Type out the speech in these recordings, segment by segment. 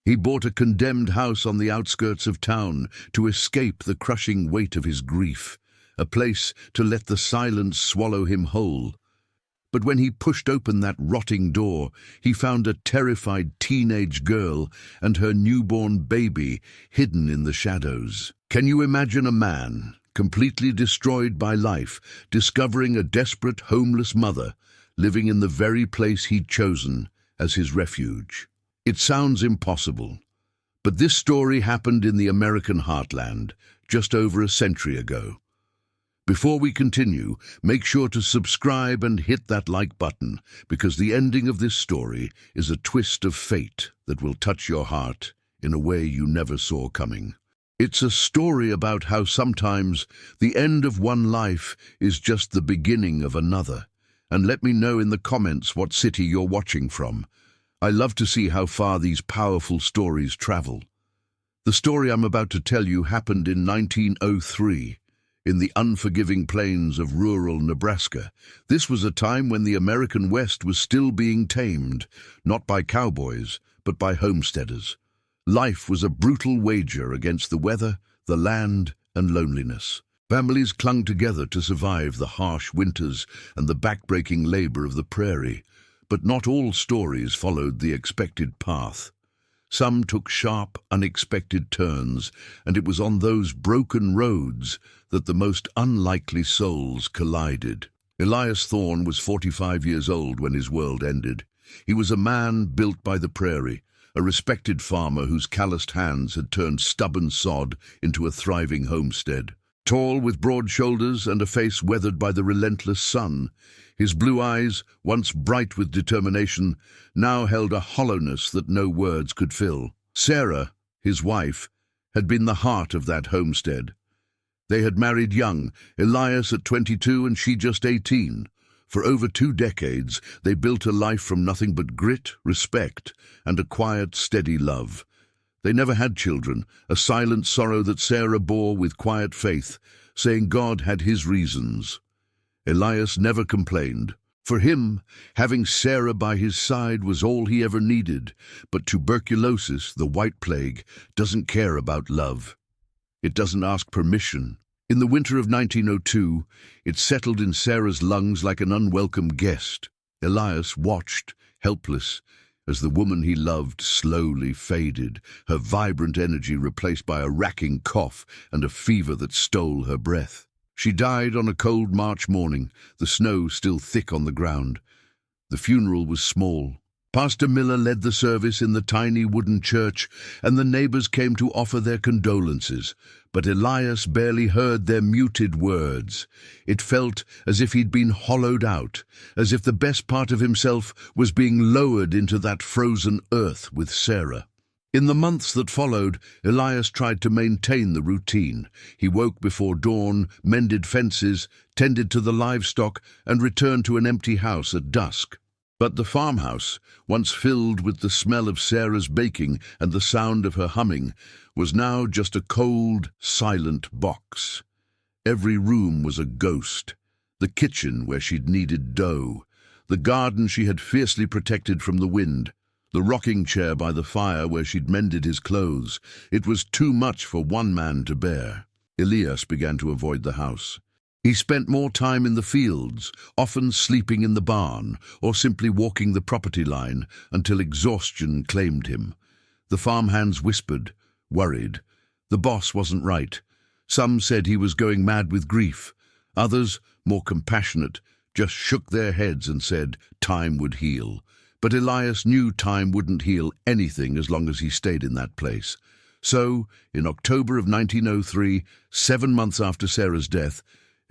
He bought a condemned house on the outskirts of town to escape the crushing weight of his grief, a place to let the silence swallow him whole. But when he pushed open that rotting door, he found a terrified teenage girl and her newborn baby hidden in the shadows. Can you imagine a man, completely destroyed by life, discovering a desperate, homeless mother, living in the very place he'd chosen as his refuge? It sounds impossible, but this story happened in the American heartland just over a century ago. Before we continue, make sure to subscribe and hit that like button, because the ending of this story is a twist of fate that will touch your heart in a way you never saw coming. It's a story about how sometimes the end of one life is just the beginning of another. And let me know in the comments what city you're watching from. I love to see how far these powerful stories travel. The story I'm about to tell you happened in 1903, in the unforgiving plains of rural Nebraska. This was a time when the American West was still being tamed, not by cowboys, but by homesteaders. Life was a brutal wager against the weather, the land, and loneliness. Families clung together to survive the harsh winters and the backbreaking labor of the prairie. But not all stories followed the expected path. Some took sharp, unexpected turns, and it was on those broken roads that the most unlikely souls collided. Elias Thorne was 45 years old when his world ended. He was a man built by the prairie, a respected farmer whose calloused hands had turned stubborn sod into a thriving homestead. Tall, with broad shoulders and a face weathered by the relentless sun, his blue eyes, once bright with determination, now held a hollowness that no words could fill. Sarah, his wife, had been the heart of that homestead. They had married young, Elias at 22 and she just 18. For over 2 decades, they built a life from nothing but grit, respect, and a quiet, steady love. They never had children, a silent sorrow that Sarah bore with quiet faith, saying God had his reasons. Elias never complained. For him, having Sarah by his side was all he ever needed, but tuberculosis, the white plague, doesn't care about love. It doesn't ask permission. In the winter of 1902, it settled in Sarah's lungs like an unwelcome guest. Elias watched, helpless, as the woman he loved slowly faded, her vibrant energy replaced by a racking cough and a fever that stole her breath. She died on a cold March morning, the snow still thick on the ground. The funeral was small. Pastor Miller led the service in the tiny wooden church, and the neighbors came to offer their condolences. But Elias barely heard their muted words. It felt as if he'd been hollowed out, as if the best part of himself was being lowered into that frozen earth with Sarah. In the months that followed, Elias tried to maintain the routine. He woke before dawn, mended fences, tended to the livestock, and returned to an empty house at dusk. But the farmhouse, once filled with the smell of Sarah's baking and the sound of her humming, was now just a cold, silent box. Every room was a ghost. The kitchen where she'd kneaded dough, the garden she had fiercely protected from the wind, the rocking chair by the fire where she'd mended his clothes. It was too much for one man to bear. Elias began to avoid the house. He spent more time in the fields, often sleeping in the barn, or simply walking the property line until exhaustion claimed him. The farmhands whispered, worried. The boss wasn't right. Some said he was going mad with grief. Others, more compassionate, just shook their heads and said time would heal. But Elias knew time wouldn't heal anything as long as he stayed in that place. So, in October of 1903, 7 months after Sarah's death,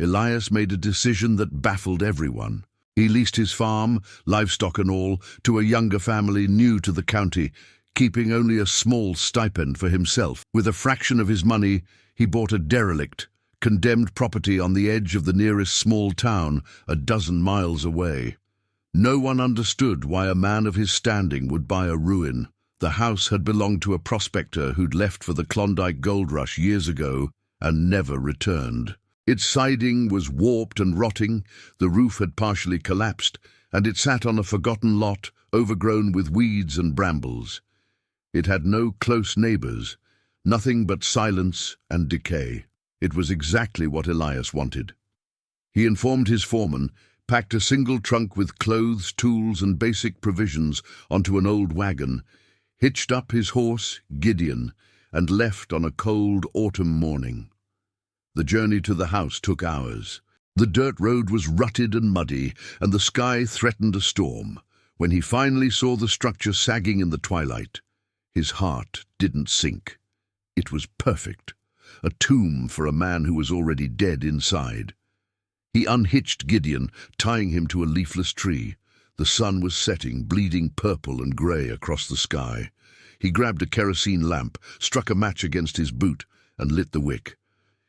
Elias made a decision that baffled everyone. He leased his farm, livestock and all, to a younger family new to the county, keeping only a small stipend for himself. With a fraction of his money, he bought a derelict, condemned property on the edge of the nearest small town, a dozen miles away. No one understood why a man of his standing would buy a ruin. The house had belonged to a prospector who'd left for the Klondike gold rush years ago and never returned. Its siding was warped and rotting, the roof had partially collapsed, and it sat on a forgotten lot, overgrown with weeds and brambles. It had no close neighbors, nothing but silence and decay. It was exactly what Elias wanted. He informed his foreman, packed a single trunk with clothes, tools, and basic provisions onto an old wagon, hitched up his horse, Gideon, and left on a cold autumn morning. The journey to the house took hours. The dirt road was rutted and muddy, and the sky threatened a storm. When he finally saw the structure sagging in the twilight, his heart didn't sink. It was perfect, a tomb for a man who was already dead inside. He unhitched Gideon, tying him to a leafless tree. The sun was setting, bleeding purple and grey across the sky. He grabbed a kerosene lamp, struck a match against his boot, and lit the wick.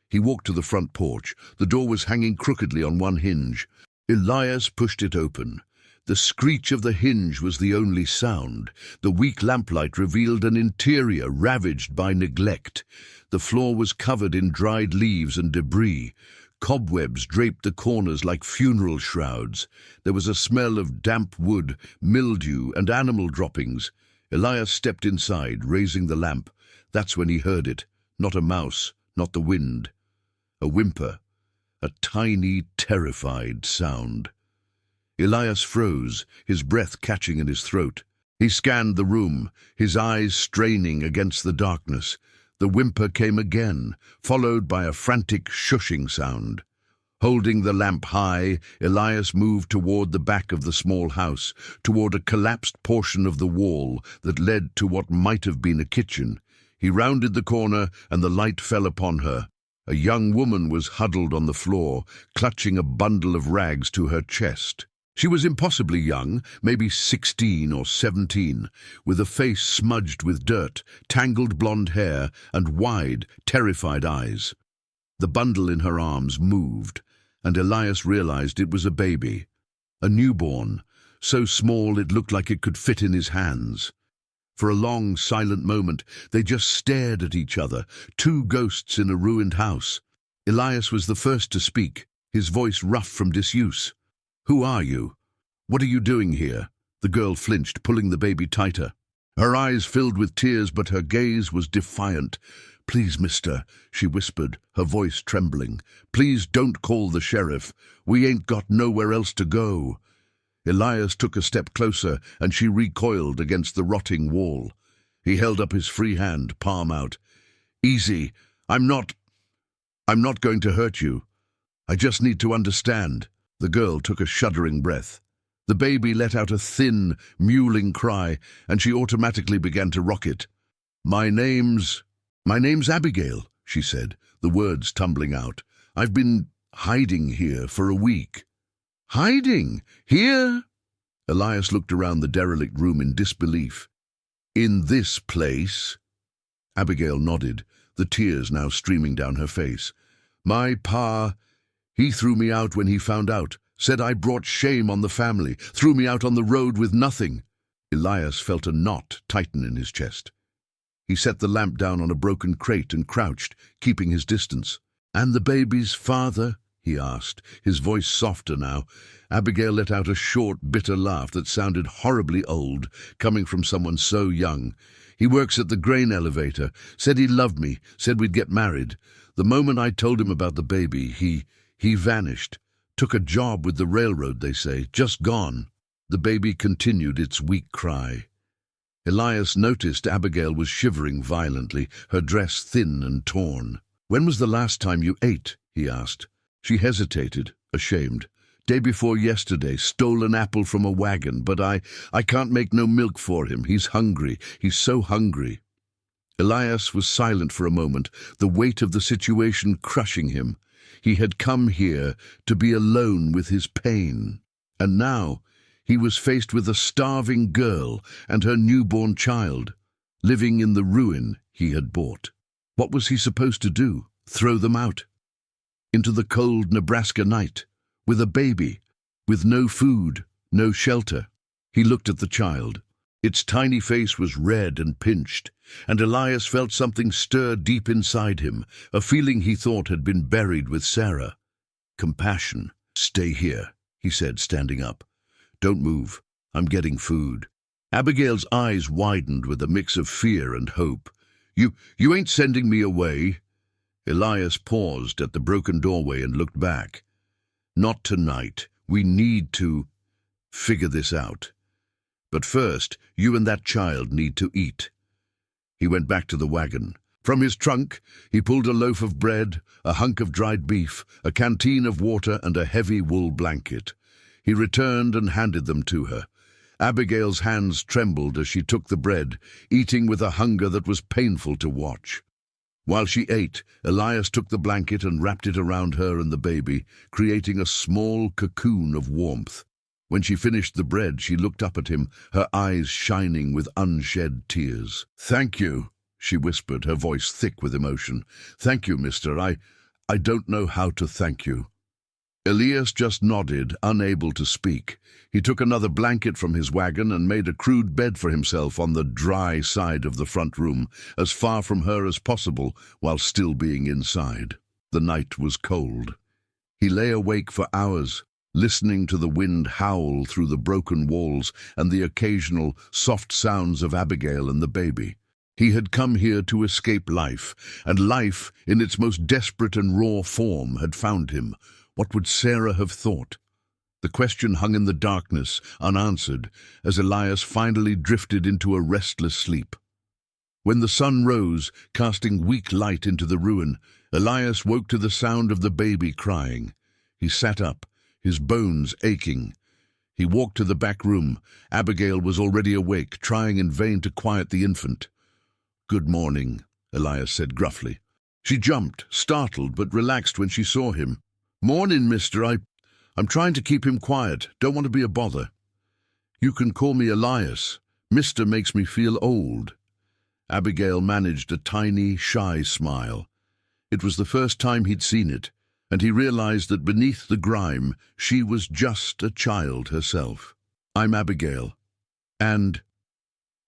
He walked to the front porch. The door was hanging crookedly on one hinge. Elias pushed it open. The screech of the hinge was the only sound. The weak lamplight revealed an interior ravaged by neglect. The floor was covered in dried leaves and debris. Cobwebs draped the corners like funeral shrouds. There was a smell of damp wood, mildew, and animal droppings. Elias stepped inside, raising the lamp. That's when he heard it. Not a mouse, not the wind. A whimper, a tiny, terrified sound. Elias froze, his breath catching in his throat. He scanned the room, his eyes straining against the darkness. The whimper came again, followed by a frantic shushing sound. Holding the lamp high, Elias moved toward the back of the small house, toward a collapsed portion of the wall that led to what might have been a kitchen. He rounded the corner, and the light fell upon her. A young woman was huddled on the floor, clutching a bundle of rags to her chest. She was impossibly young, maybe 16 or 17, with a face smudged with dirt, tangled blonde hair, and wide, terrified eyes. The bundle in her arms moved, and Elias realized it was a baby, a newborn, so small it looked like it could fit in his hands. For a long, silent moment, they just stared at each other, two ghosts in a ruined house. Elias was the first to speak, his voice rough from disuse. "Who are you? What are you doing here?" The girl flinched, pulling the baby tighter. Her eyes filled with tears, but her gaze was defiant. "Please, mister," she whispered, her voice trembling. "Please don't call the sheriff. We ain't got nowhere else to go." Elias took a step closer, and she recoiled against the rotting wall. He held up his free hand, palm out. "Easy. I'm not going to hurt you. I just need to understand." The girl took a shuddering breath. The baby let out a thin, mewling cry, and she automatically began to rock it. My name's Abigail," she said, the words tumbling out. "I've been hiding here for a week." "Hiding? Here?" Elias looked around the derelict room in disbelief. "In this place?" Abigail nodded, the tears now streaming down her face. "My pa, he threw me out when he found out, said I brought shame on the family, threw me out on the road with nothing." Elias felt a knot tighten in his chest. He set the lamp down on a broken crate and crouched, keeping his distance. "And the baby's father?" he asked, his voice softer now. Abigail let out a short, bitter laugh that sounded horribly old, coming from someone so young. "He works at the grain elevator, said he loved me, said we'd get married. The moment I told him about the baby, he vanished. Took a job with the railroad, they say, just gone." The baby continued its weak cry. Elias noticed Abigail was shivering violently, her dress thin and torn. "When was the last time you ate?" he asked. She hesitated, ashamed. "Day before yesterday, stole an apple from a wagon, but I can't make no milk for him. He's hungry. He's so hungry." Elias was silent for a moment, the weight of the situation crushing him. He had come here to be alone with his pain, and now he was faced with a starving girl and her newborn child, living in the ruin he had bought. What was he supposed to do? Throw them out? Into the cold Nebraska night, with a baby, with no food, no shelter? He looked at the child. Its tiny face was red and pinched, and Elias felt something stir deep inside him, a feeling he thought had been buried with Sarah. Compassion. "Stay here," he said, standing up. "Don't move. I'm getting food." Abigail's eyes widened with a mix of fear and hope. You ain't sending me away?" Elias paused at the broken doorway and looked back. "Not tonight. We need to figure this out. But first, you and that child need to eat." He went back to the wagon. From his trunk, he pulled a loaf of bread, a hunk of dried beef, a canteen of water, and a heavy wool blanket. He returned and handed them to her. Abigail's hands trembled as she took the bread, eating with a hunger that was painful to watch. While she ate, Elias took the blanket and wrapped it around her and the baby, creating a small cocoon of warmth. When she finished the bread, she looked up at him, her eyes shining with unshed tears. "Thank you," she whispered, her voice thick with emotion. "Thank you, mister. I don't know how to thank you." Elias just nodded, unable to speak. He took another blanket from his wagon and made a crude bed for himself on the dry side of the front room, as far from her as possible while still being inside. The night was cold. He lay awake for hours, listening to the wind howl through the broken walls and the occasional soft sounds of Abigail and the baby. He had come here to escape life, and life, in its most desperate and raw form, had found him. What would Sarah have thought? The question hung in the darkness, unanswered, as Elias finally drifted into a restless sleep. When the sun rose, casting weak light into the ruin, Elias woke to the sound of the baby crying. He sat up, his bones aching. He walked to the back room. Abigail was already awake, trying in vain to quiet the infant. "Good morning," Elias said gruffly. She jumped, startled but relaxed when she saw him. "Morning, mister. I'm trying to keep him quiet. Don't want to be a bother." "You can call me Elias. Mister makes me feel old." Abigail managed a tiny, shy smile. It was the first time he'd seen it, and he realized that beneath the grime, she was just a child herself. "I'm Abigail. And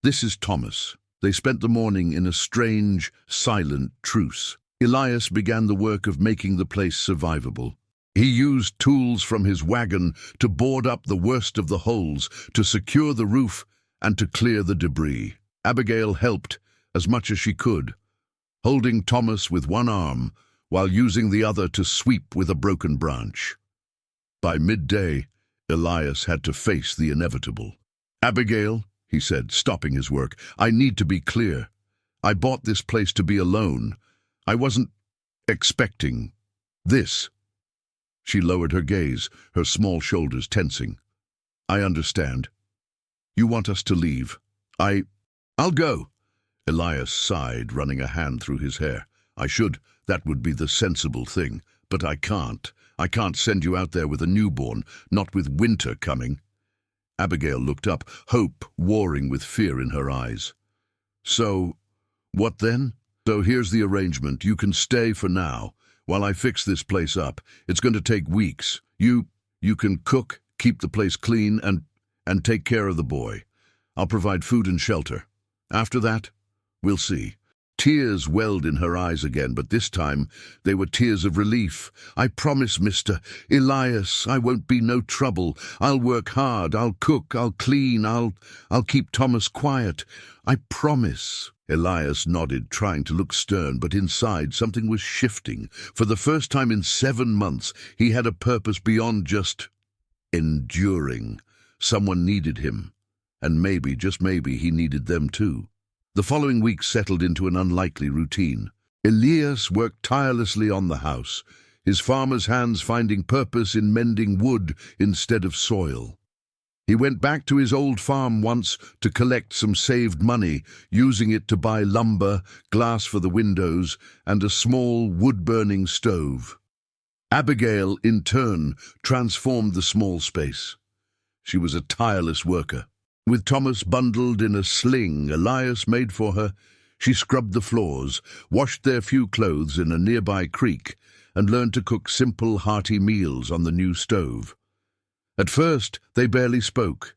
this is Thomas." They spent the morning in a strange, silent truce. Elias began the work of making the place survivable. He used tools from his wagon to board up the worst of the holes, to secure the roof, and to clear the debris. Abigail helped as much as she could, holding Thomas with one arm while using the other to sweep with a broken branch. By midday, Elias had to face the inevitable. "Abigail," he said, stopping his work, "I need to be clear. I bought this place to be alone. I wasn't expecting this." She lowered her gaze, her small shoulders tensing. "I understand. You want us to leave. I'll go." Elias sighed, running a hand through his hair. "I should. That would be the sensible thing. But I can't. I can't send you out there with a newborn, not with winter coming." Abigail looked up, hope warring with fear in her eyes. "So, what then?" "So here's the arrangement. You can stay for now, while I fix this place up. It's going to take weeks. You can cook, keep the place clean, and take care of the boy. I'll provide food and shelter. After that, we'll see." Tears welled in her eyes again, but this time they were tears of relief. "I promise, Mr. Elias, I won't be no trouble. I'll work hard, I'll cook, I'll clean, I'll keep Thomas quiet. I promise." Elias nodded, trying to look stern, but inside something was shifting. For the first time in 7 months, he had a purpose beyond just enduring. Someone needed him, and maybe, just maybe, he needed them too. The following week settled into an unlikely routine. Elias worked tirelessly on the house, his farmer's hands finding purpose in mending wood instead of soil. He went back to his old farm once to collect some saved money, using it to buy lumber, glass for the windows, and a small wood-burning stove. Abigail, in turn, transformed the small space. She was a tireless worker. With Thomas bundled in a sling Elias made for her, she scrubbed the floors, washed their few clothes in a nearby creek, and learned to cook simple, hearty meals on the new stove. At first, they barely spoke.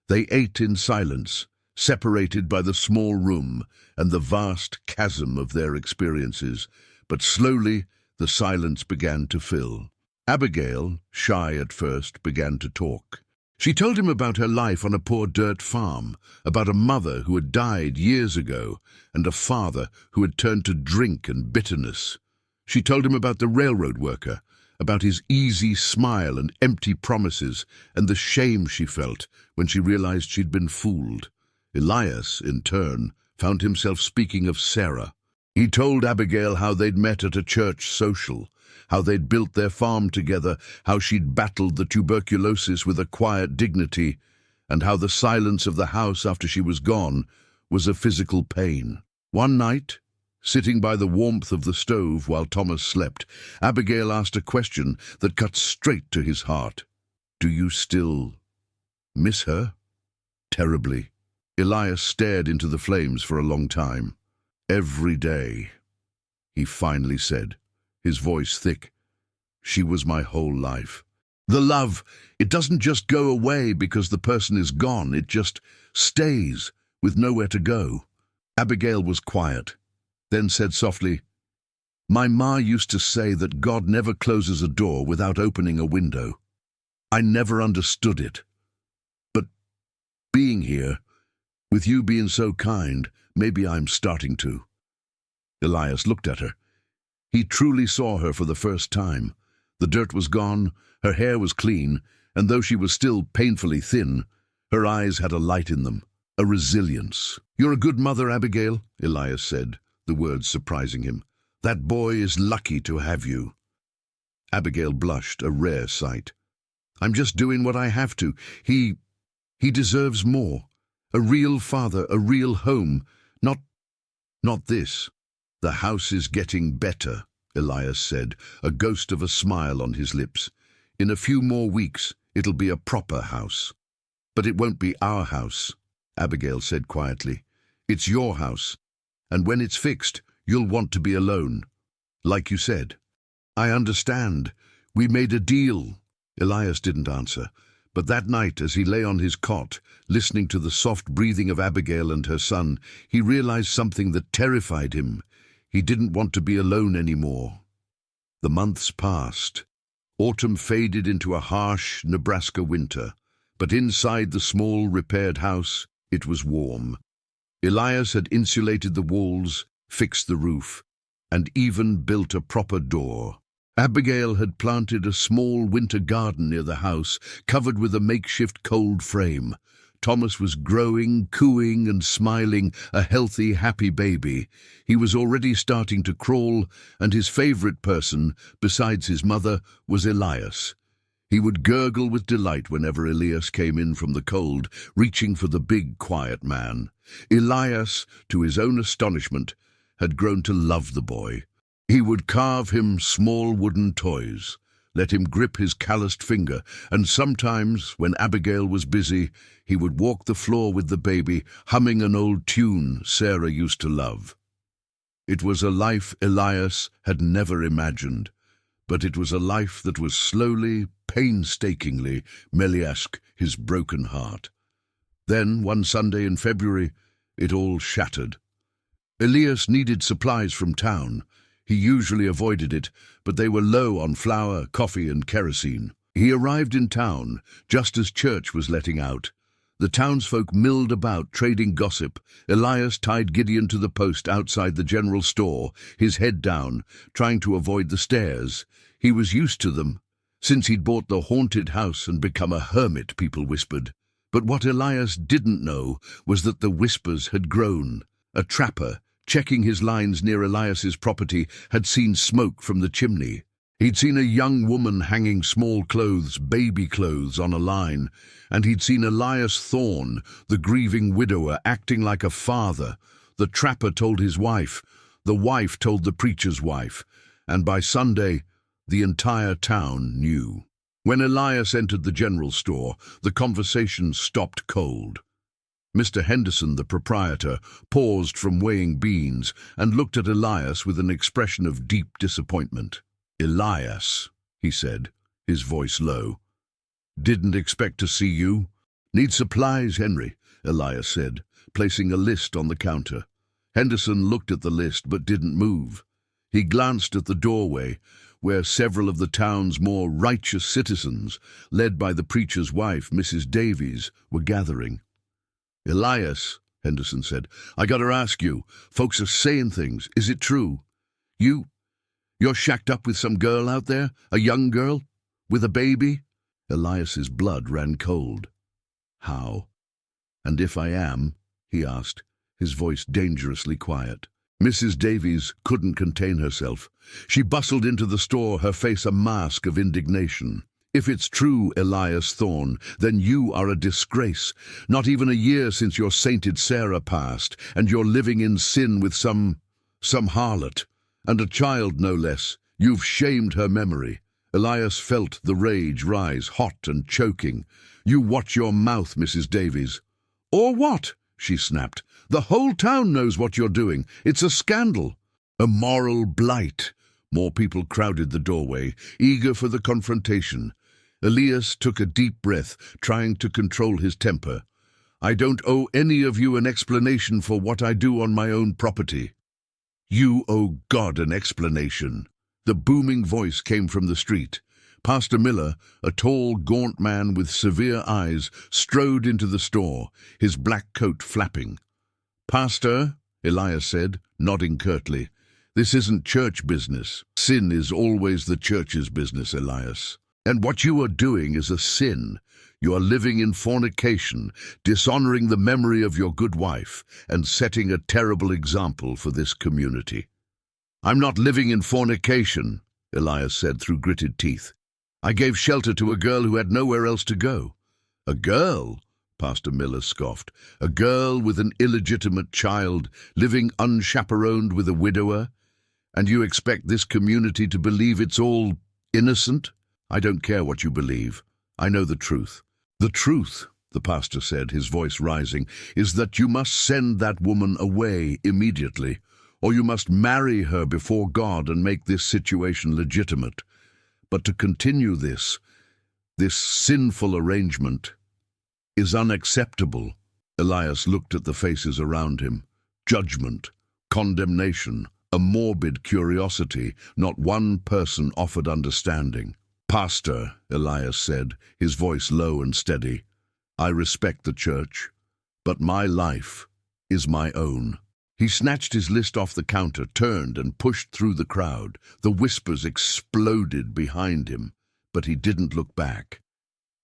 They ate in silence, separated by the small room and the vast chasm of their experiences. But slowly, the silence began to fill. Abigail, shy at first, began to talk. She told him about her life on a poor dirt farm, about a mother who had died years ago, and a father who had turned to drink and bitterness. She told him about the railroad worker, about his easy smile and empty promises, and the shame she felt when she realized she'd been fooled. Elias, in turn, found himself speaking of Sarah. He told Abigail how they'd met at a church social, how they'd built their farm together, how she'd battled the tuberculosis with a quiet dignity, and how the silence of the house after she was gone was a physical pain. One night, sitting by the warmth of the stove while Thomas slept, Abigail asked a question that cut straight to his heart. "Do you still miss her?" "Terribly." Elias stared into the flames for a long time. "Every day," he finally said, his voice thick. "She was my whole life. The love, it doesn't just go away because the person is gone, it just stays, with nowhere to go." Abigail was quiet, then said softly, "My ma used to say that God never closes a door without opening a window. I never understood it. But being here, with you being so kind, maybe I'm starting to." Elias looked at her. He truly saw her for the first time. The dirt was gone, her hair was clean, and though she was still painfully thin, her eyes had a light in them, a resilience. "You're a good mother, Abigail," Elias said, the words surprising him. "That boy is lucky to have you." Abigail blushed, a rare sight. "I'm just doing what I have to. He deserves more. A real father, a real home, not this." "The house is getting better," Elias said, a ghost of a smile on his lips. "In a few more weeks, it'll be a proper house." "But it won't be our house," Abigail said quietly. "It's your house, and when it's fixed, you'll want to be alone. Like you said." "I understand. We made a deal." Elias didn't answer, but that night, as he lay on his cot, listening to the soft breathing of Abigail and her son, he realized something that terrified him. He didn't want to be alone anymore. The months passed. Autumn faded into a harsh Nebraska winter, but inside the small repaired house, it was warm. Elias had insulated the walls, fixed the roof, and even built a proper door. Abigail had planted a small winter garden near the house, covered with a makeshift cold frame. Thomas was growing, cooing and smiling, a healthy, happy baby. He was already starting to crawl, and his favorite person, besides his mother, was Elias. He would gurgle with delight whenever Elias came in from the cold, reaching for the big, quiet man. Elias, to his own astonishment, had grown to love the boy. He would carve him small wooden toys, let him grip his calloused finger, and sometimes, when Abigail was busy, he would walk the floor with the baby, humming an old tune Sarah used to love. It was a life Elias had never imagined, but it was a life that was slowly, painstakingly, Meliask his broken heart. Then, one Sunday in February, it all shattered. Elias needed supplies from town. He usually avoided it, but they were low on flour, coffee, and kerosene. He arrived in town just as church was letting out. The townsfolk milled about, trading gossip. Elias tied Gideon to the post outside the general store, his head down, trying to avoid the stares. He was used to them. Since he'd bought the haunted house and become a hermit, people whispered. But what Elias didn't know was that the whispers had grown. A trapper, checking his lines near Elias's property, had seen smoke from the chimney. He'd seen a young woman hanging small clothes, baby clothes, on a line, and he'd seen Elias Thorne, the grieving widower, acting like a father. The trapper told his wife, the wife told the preacher's wife, and by Sunday, the entire town knew. When Elias entered the general store, the conversation stopped cold. Mr. Henderson, the proprietor, paused from weighing beans and looked at Elias with an expression of deep disappointment. "Elias," he said, his voice low. "Didn't expect to see you." "Need supplies, Henry," Elias said, placing a list on the counter. Henderson looked at the list but didn't move. He glanced at the doorway, where several of the town's more righteous citizens, led by the preacher's wife, Mrs. Davies, were gathering. "Elias," Henderson said, "I gotta ask you, folks are saying things. Is it true? You're shacked up with some girl out there? A young girl? With a baby?" Elias's blood ran cold. "How? And if I am?" he asked, his voice dangerously quiet. Mrs. Davies couldn't contain herself. She bustled into the store, her face a mask of indignation. "If it's true, Elias Thorne, then you are a disgrace. Not even a year since your sainted Sarah passed, and you're living in sin with some harlot, and a child no less. You've shamed her memory." Elias felt the rage rise, hot and choking. "You watch your mouth, Mrs. Davies." "Or what?" she snapped. "The whole town knows what you're doing. It's a scandal. A moral blight." More people crowded the doorway, eager for the confrontation. Elias took a deep breath, trying to control his temper. "I don't owe any of you an explanation for what I do on my own property." "You owe God an explanation." The booming voice came from the street. Pastor Miller, a tall, gaunt man with severe eyes, strode into the store, his black coat flapping. "Pastor," Elias said, nodding curtly, "this isn't church business. Sin is always the church's business, Elias. And what you are doing is a sin. You are living in fornication, dishonoring the memory of your good wife, and setting a terrible example for this community." "I'm not living in fornication," Elias said through gritted teeth. "I gave shelter to a girl who had nowhere else to go." "A girl?" Pastor Miller scoffed. "A girl with an illegitimate child, living unchaperoned with a widower? And you expect this community to believe it's all innocent? I don't care what you believe. I know the truth." "The truth," the pastor said, his voice rising, "is that you must send that woman away immediately, or you must marry her before God and make this situation legitimate. But to continue this sinful arrangement is unacceptable." Elias looked at the faces around him. Judgment, condemnation, a morbid curiosity. Not one person offered understanding. "Pastor," Elias said, his voice low and steady, "I respect the church, but my life is my own." He snatched his list off the counter, turned and pushed through the crowd. The whispers exploded behind him, but he didn't look back.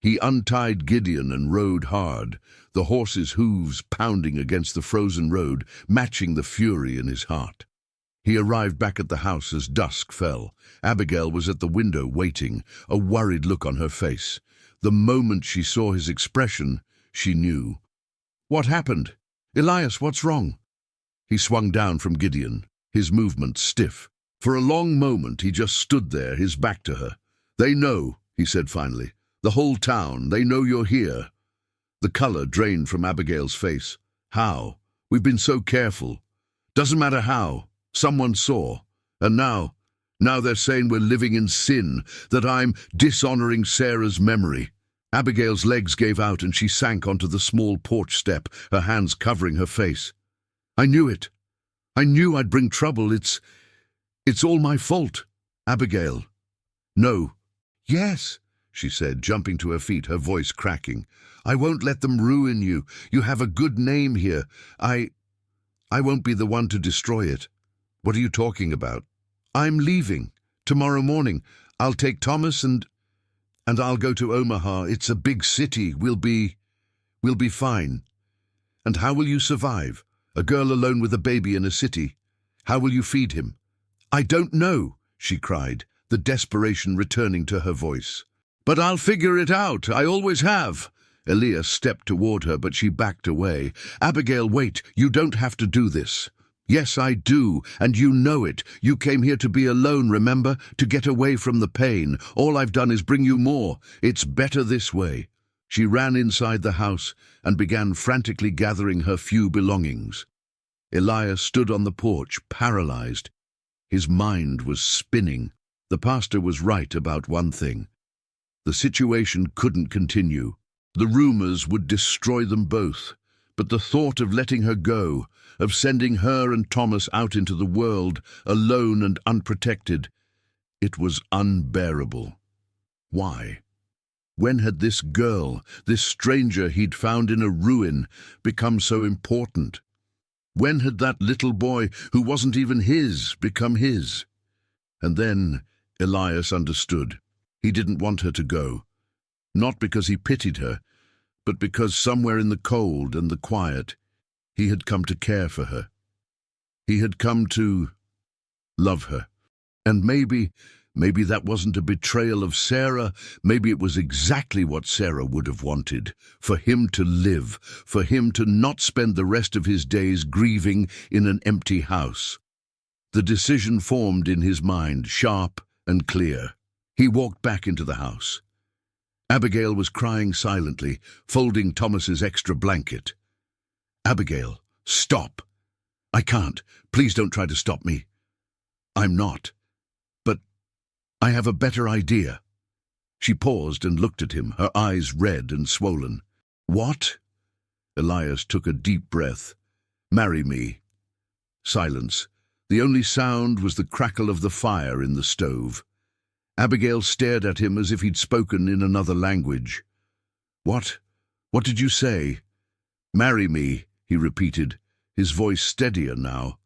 He untied Gideon and rode hard, the horse's hooves pounding against the frozen road, matching the fury in his heart. He arrived back at the house as dusk fell. Abigail was at the window waiting, a worried look on her face. The moment she saw his expression, she knew. "What happened? Elias, what's wrong?" He swung down from Gideon, his movements stiff. For a long moment he just stood there, his back to her. "They know," he said finally. "The whole town, they know you're here." The color drained from Abigail's face. "How? We've been so careful." "Doesn't matter how. Someone saw. And now they're saying we're living in sin, that I'm dishonoring Sarah's memory." Abigail's legs gave out and she sank onto the small porch step, her hands covering her face. "I knew it. I knew I'd bring trouble. It's all my fault. Abigail." "No." "Yes," she said, jumping to her feet, her voice cracking. "I won't let them ruin you. You have a good name here. I won't be the one to destroy it." "What are you talking about?" "I'm leaving. Tomorrow morning. I'll take Thomas and I'll go to Omaha. It's a big city. We'll be fine." "And how will you survive? A girl alone with a baby in a city. How will you feed him?" "I don't know," she cried, the desperation returning to her voice. "But I'll figure it out. I always have." Elias stepped toward her, but she backed away. "Abigail, wait. You don't have to do this." "Yes, I do, and you know it. You came here to be alone, remember? To get away from the pain. All I've done is bring you more. It's better this way." She ran inside the house and began frantically gathering her few belongings. Elias stood on the porch, paralyzed. His mind was spinning. The pastor was right about one thing. The situation couldn't continue. The rumors would destroy them both. But the thought of letting her go, of sending her and Thomas out into the world, alone and unprotected, it was unbearable. Why? When had this girl, this stranger he'd found in a ruin, become so important? When had that little boy, who wasn't even his, become his? And then Elias understood. He didn't want her to go. Not because he pitied her, but because somewhere in the cold and the quiet, he had come to care for her. He had come to love her. And maybe that wasn't a betrayal of Sarah. Maybe it was exactly what Sarah would have wanted, for him to live, for him to not spend the rest of his days grieving in an empty house. The decision formed in his mind, sharp and clear. He walked back into the house. Abigail was crying silently, folding Thomas's extra blanket. "Abigail, stop! I can't. Please don't try to stop me. I'm not. But I have a better idea." She paused and looked at him, her eyes red and swollen. "What?" Elias took a deep breath. "Marry me." Silence. The only sound was the crackle of the fire in the stove. Abigail stared at him as if he'd spoken in another language. "What? What did you say?" "Marry me," he repeated, his voice steadier now.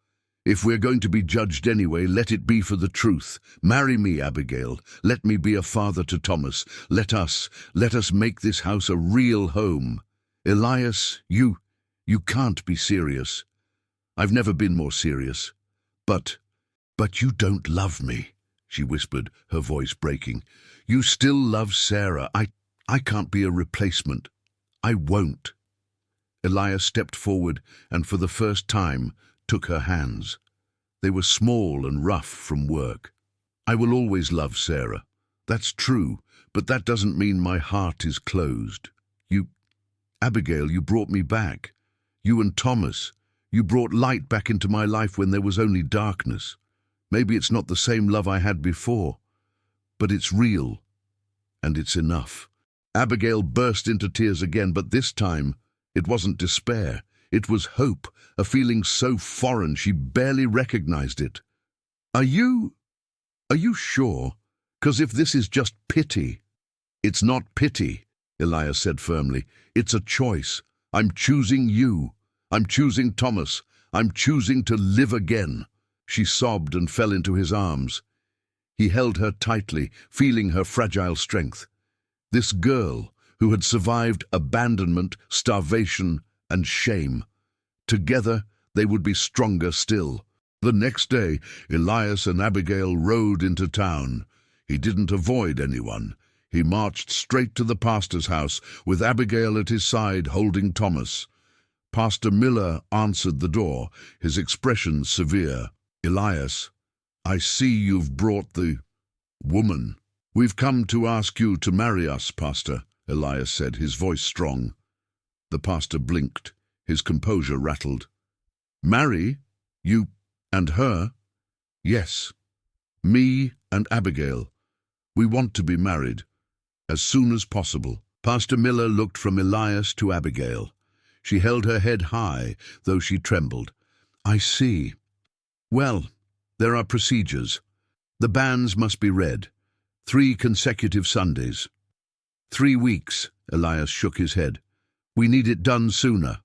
"If we're going to be judged anyway, let it be for the truth. Marry me, Abigail. Let me be a father to Thomas. Let us make this house a real home. Elias, you can't be serious. I've never been more serious. But you don't love me," she whispered, her voice breaking. "You still love Sarah. I can't be a replacement. I won't." Elias stepped forward and for the first time took her hands. They were small and rough from work. "I will always love Sarah. That's true, but that doesn't mean my heart is closed. Abigail, you brought me back. You and Thomas. You brought light back into my life when there was only darkness. Maybe it's not the same love I had before, but it's real, and it's enough." Abigail burst into tears again, but this time it wasn't despair. It was hope, a feeling so foreign she barely recognized it. Are you sure? 'Cause if this is just pity—" "It's not pity," Elias said firmly. "It's a choice. I'm choosing you. I'm choosing Thomas. I'm choosing to live again." She sobbed and fell into his arms. He held her tightly, feeling her fragile strength. This girl who had survived abandonment, starvation, and shame. Together, they would be stronger still. The next day, Elias and Abigail rode into town. He didn't avoid anyone. He marched straight to the pastor's house, with Abigail at his side holding Thomas. Pastor Miller answered the door, his expression severe. "Elias, I see you've brought the woman. We've come to ask you to marry us, Pastor," Elias said, his voice strong. The pastor blinked, his composure rattled. "Marry? You and her?" "Yes. Me and Abigail. We want to be married. As soon as possible." Pastor Miller looked from Elias to Abigail. She held her head high, though she trembled. "I see. Well, there are procedures. The banns must be read. 3 consecutive Sundays." 3 weeks, Elias shook his head. "We need it done sooner."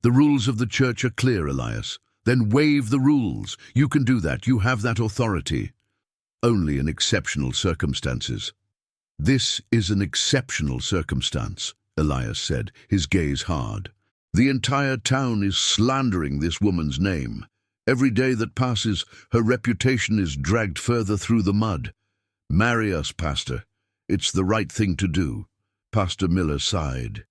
"The rules of the church are clear, Elias. Then waive the rules. You can do that. You have that authority." "Only in exceptional circumstances." "This is an exceptional circumstance," Elias said, his gaze hard. "The entire town is slandering this woman's name. Every day that passes, her reputation is dragged further through the mud. Marry us, Pastor. It's the right thing to do." Pastor Miller sighed.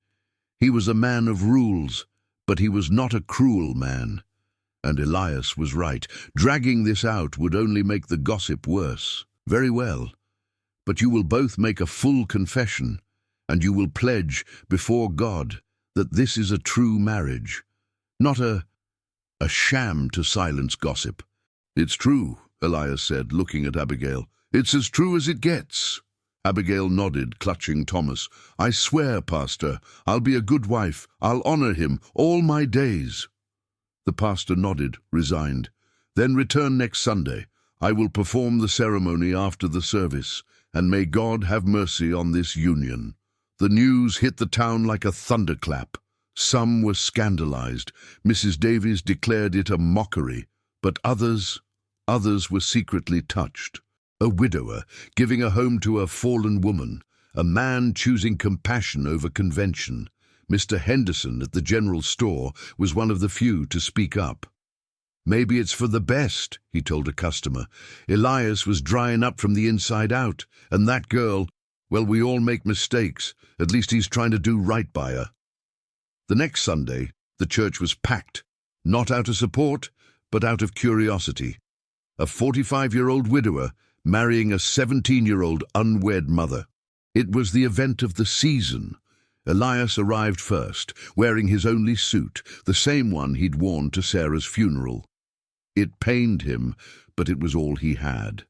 He was a man of rules, but he was not a cruel man. And Elias was right. Dragging this out would only make the gossip worse. "Very well. But you will both make a full confession, and you will pledge before God that this is a true marriage, not a sham to silence gossip." "It's true," Elias said, looking at Abigail. "It's as true as it gets." Abigail nodded, clutching Thomas. "I swear, Pastor, I'll be a good wife. I'll honor him all my days." The pastor nodded, resigned. "Then return next Sunday. I will perform the ceremony after the service, and may God have mercy on this union." The news hit the town like a thunderclap. Some were scandalized. Mrs. Davies declared it a mockery, but others were secretly touched. A widower giving a home to a fallen woman, a man choosing compassion over convention. Mr. Henderson at the general store was one of the few to speak up. "Maybe it's for the best," he told a customer. "Elias was drying up from the inside out, and that girl, well, we all make mistakes. At least he's trying to do right by her." The next Sunday, the church was packed, not out of support, but out of curiosity. A 45-year-old widower marrying a 17-year-old unwed mother. It was the event of the season. Elias arrived first, wearing his only suit, the same one he'd worn to Sarah's funeral. It pained him, but it was all he had.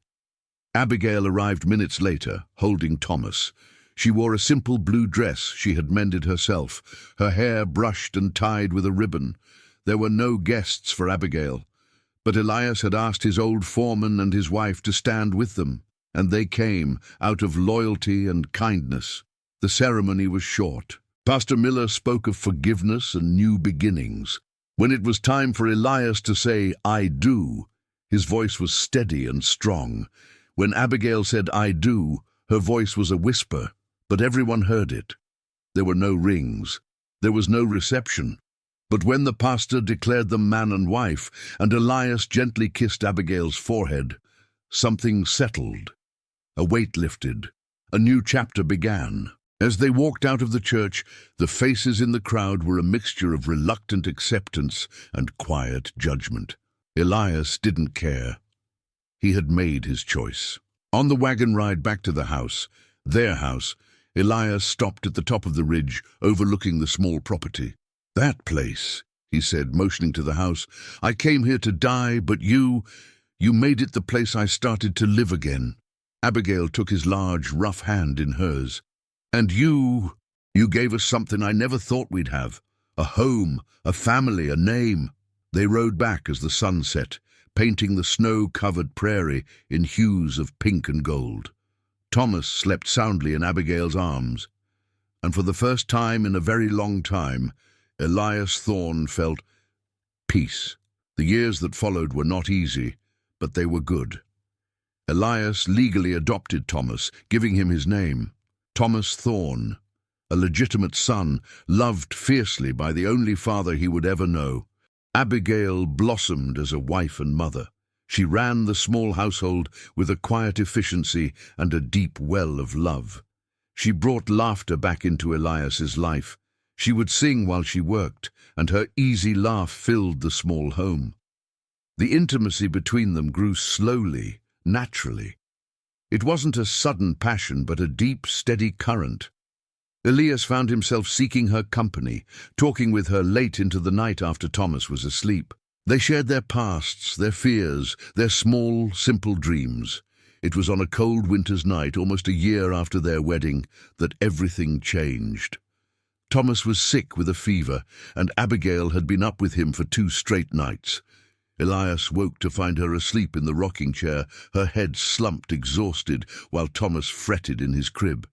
Abigail arrived minutes later, holding Thomas. She wore a simple blue dress she had mended herself, her hair brushed and tied with a ribbon. There were no guests for Abigail, but Elias had asked his old foreman and his wife to stand with them, and they came out of loyalty and kindness. The ceremony was short. Pastor Miller spoke of forgiveness and new beginnings. When it was time for Elias to say, "I do," his voice was steady and strong. When Abigail said, "I do," her voice was a whisper, but everyone heard it. There were no rings. There was no reception. But when the pastor declared them man and wife, and Elias gently kissed Abigail's forehead, something settled. A weight lifted. A new chapter began. As they walked out of the church, the faces in the crowd were a mixture of reluctant acceptance and quiet judgment. Elias didn't care. He had made his choice. On the wagon ride back to the house, their house, Elias stopped at the top of the ridge, overlooking the small property. "That place," he said, motioning to the house. "I came here to die, but you made it the place I started to live again." Abigail took his large, rough hand in hers. "And you gave us something I never thought we'd have. A home, a family, a name." They rode back as the sun set, painting the snow-covered prairie in hues of pink and gold. Thomas slept soundly in Abigail's arms, and for the first time in a very long time, Elias Thorne felt peace. The years that followed were not easy, but they were good. Elias legally adopted Thomas, giving him his name, Thomas Thorne, a legitimate son, loved fiercely by the only father he would ever know. Abigail blossomed as a wife and mother. She ran the small household with a quiet efficiency and a deep well of love. She brought laughter back into Elias's life. She would sing while she worked, and her easy laugh filled the small home. The intimacy between them grew slowly, naturally. It wasn't a sudden passion, but a deep, steady current. Elias found himself seeking her company, talking with her late into the night after Thomas was asleep. They shared their pasts, their fears, their small, simple dreams. It was on a cold winter's night, almost a year after their wedding, that everything changed. Thomas was sick with a fever, and Abigail had been up with him for 2 straight nights. Elias woke to find her asleep in the rocking chair, her head slumped, exhausted, while Thomas fretted in his crib.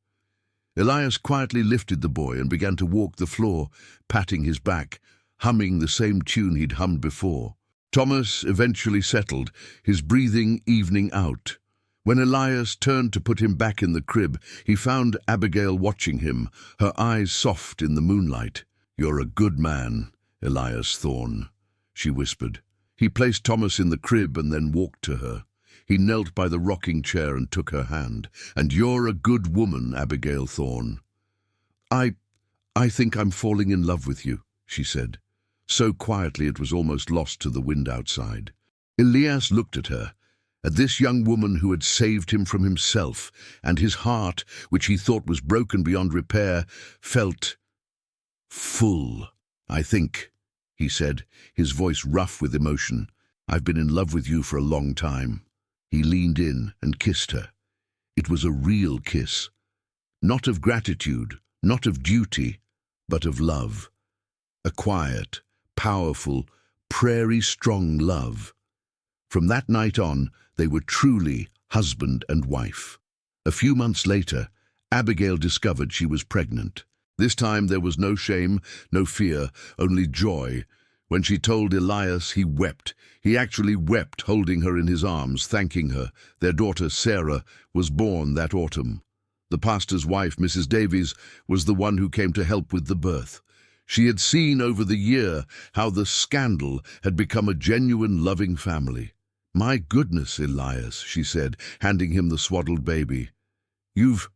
Elias quietly lifted the boy and began to walk the floor, patting his back, humming the same tune he'd hummed before. Thomas eventually settled, his breathing evening out. When Elias turned to put him back in the crib, he found Abigail watching him, her eyes soft in the moonlight. "You're a good man, Elias Thorne," she whispered. He placed Thomas in the crib and then walked to her. He knelt by the rocking chair and took her hand. "And you're a good woman, Abigail Thorne." I think I'm falling in love with you," she said, so quietly it was almost lost to the wind outside. Elias looked at her, at this young woman who had saved him from himself, and his heart, which he thought was broken beyond repair, felt full. "I think," he said, his voice rough with emotion, "I've been in love with you for a long time." He leaned in and kissed her. It was a real kiss, not of gratitude, not of duty, but of love. A quiet, powerful, prairie-strong love. From that night on, they were truly husband and wife. A few months later, Abigail discovered she was pregnant. This time there was no shame, no fear, only joy. When she told Elias, he wept. He actually wept, holding her in his arms, thanking her. Their daughter, Sarah, was born that autumn. The pastor's wife, Mrs. Davies, was the one who came to help with the birth. She had seen over the year how the scandal had become a genuine, loving family. "My goodness, Elias," she said, handing him the swaddled baby. You've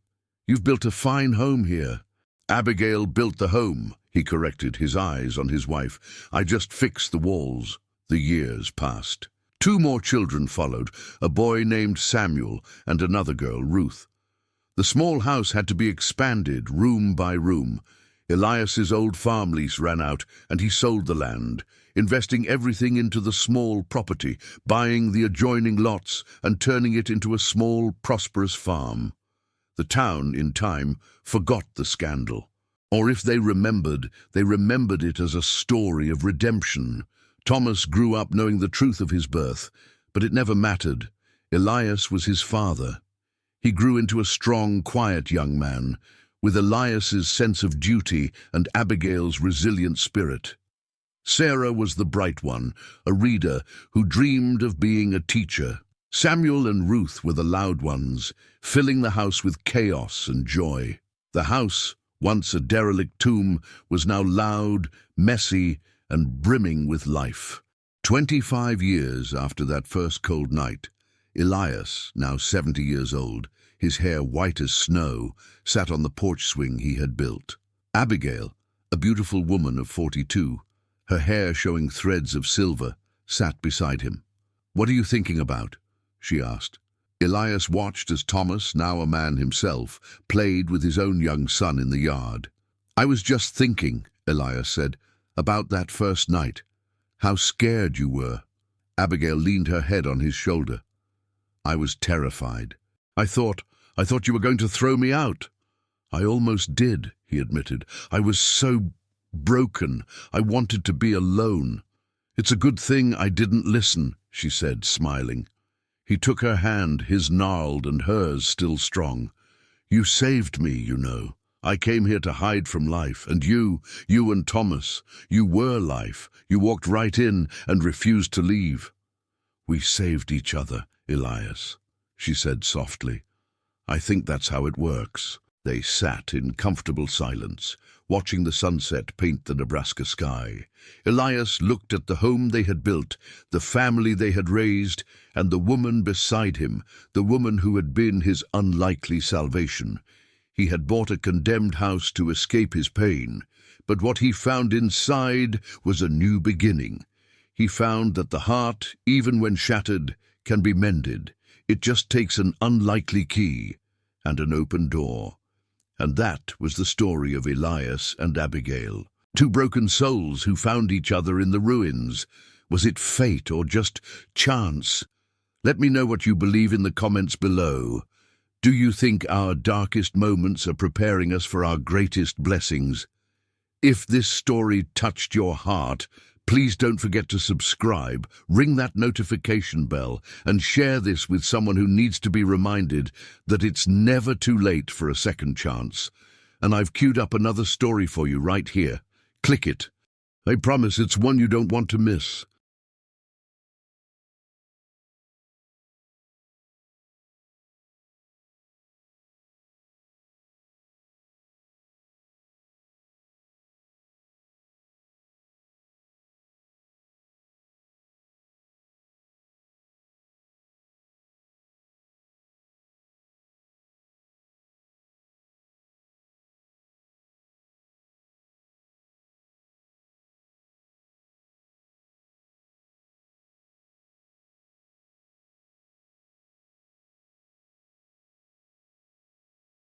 built a fine home here." "Abigail built the home," he corrected, his eyes on his wife. "I just fixed the walls." The years passed. 2 more children followed, a boy named Samuel and another girl, Ruth. The small house had to be expanded, room by room. Elias's old farm lease ran out, and he sold the land, investing everything into the small property, buying the adjoining lots and turning it into a small, prosperous farm. The town, in time, forgot the scandal. Or if they remembered it as a story of redemption. Thomas grew up knowing the truth of his birth, but it never mattered. Elias was his father. He grew into a strong, quiet young man, with Elias's sense of duty and Abigail's resilient spirit. Sarah was the bright one, a reader who dreamed of being a teacher. Samuel and Ruth were the loud ones, filling the house with chaos and joy. The house, once a derelict tomb, was now loud, messy, and brimming with life. 25 years after that first cold night, Elias, now 70 years old, his hair white as snow, sat on the porch swing he had built. Abigail, a beautiful woman of 42, her hair showing threads of silver, sat beside him. "What are you thinking about?" she asked. Elias watched as Thomas, now a man himself, played with his own young son in the yard. "I was just thinking," Elias said, "about that first night. How scared you were." Abigail leaned her head on his shoulder. "I was terrified. I thought you were going to throw me out." "I almost did," he admitted. "I was so broken. I wanted to be alone." "It's a good thing I didn't listen," she said, smiling. He took her hand, his gnarled and hers still strong. "You saved me, you know. I came here to hide from life, and you and Thomas, you were life. You walked right in and refused to leave." "We saved each other, Elias," she said softly. "I think that's how it works." They sat in comfortable silence, watching the sunset paint the Nebraska sky. Elias looked at the home they had built, the family they had raised, and the woman beside him, the woman who had been his unlikely salvation. He had bought a condemned house to escape his pain, but what he found inside was a new beginning. He found that the heart, even when shattered, can be mended. It just takes an unlikely key and an open door. And that was the story of Elias and Abigail, 2 broken souls who found each other in the ruins. Was it fate or just chance? Let me know what you believe in the comments below. Do you think our darkest moments are preparing us for our greatest blessings? If this story touched your heart, please don't forget to subscribe, ring that notification bell, and share this with someone who needs to be reminded that it's never too late for a second chance. And I've queued up another story for you right here. Click it. I promise it's one you don't want to miss.